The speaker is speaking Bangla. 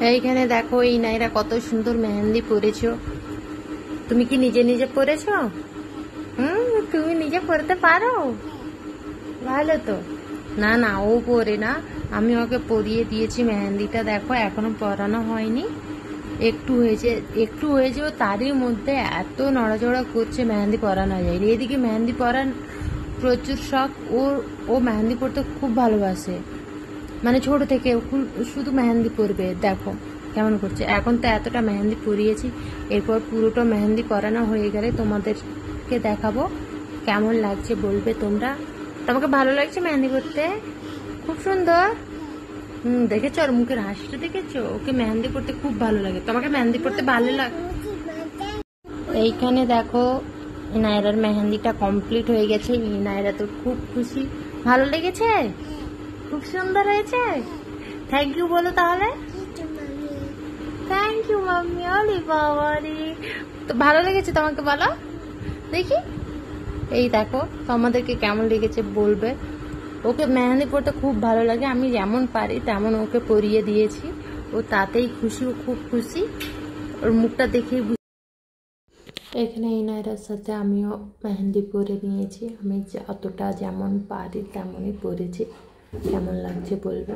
এইখানে দেখো এই নাইরা কত সুন্দর মেহেন্দি পরেছো। তুমি কি নিজে নিজে পরেছো? তুমি নিজে পরতে পারো? ভালো তো। না না, ও পরে না, আমি ওকে পরিয়ে দিয়েছি মেহেন্দিটা। দেখো এখনো পরানো হয়নি, একটু হয়েছে ও তারই মধ্যে এত নড়াচড়া করছে, মেহেন্দি পরানো যায়নি। এদিকে মেহেন্দি পরান প্রচুর শখ ওর, ও মেহেন্দি পরতে খুব ভালোবাসে, মানে ছোট থেকে শুধু মেহেন্দি পরবে। দেখো কেমন করছে। এখন তো এতটা মেহেন্দি পরিয়েছি, এরপর পুরোটা মেহেন্দি পরানো হয়ে গেলে তোমাদেরকে দেখাবো কেমন লাগছে, বলবে তোমরা। তোমাকে ভালো লাগছে মেহেন্দি পরতে? খুব সুন্দর। দেখেছো আর মুখের হাসিটা দেখেছো? ওকে মেহেন্দি পরতে খুব ভালো লাগে। তোমাকে মেহেন্দি পরতে ভালো লাগে? এইখানে দেখো নায়রার মেহেন্দিটা কমপ্লিট হয়ে গেছে। নায়রা তো খুব খুশি। ভালো লেগেছে? খুব সুন্দর হয়েছে। থ্যাংক ইউ বলো তাহলে। Thank you mummy. আরে বাবা রে, তো ভালো লেগেছে তোমাকে বলো দেখি। এই দেখো তোমাদেরকে কেমন লেগেছে বলবে। ওকে মেহেন্দি পরতে খুব ভালো লাগে, আমি যেমন পারি তেমন ওকে পরিয়ে দিয়েছি। ও তাতেই খুশি, ও খুব খুশি, ওর মুখটা দেখেই। এখানে এই নায়রার সাথে আমিও মেহেন্দি পরে নিয়েছি। আমি যতটা যেমন পারি তেমনই পরেছি। কেমন লাগছে বলবে।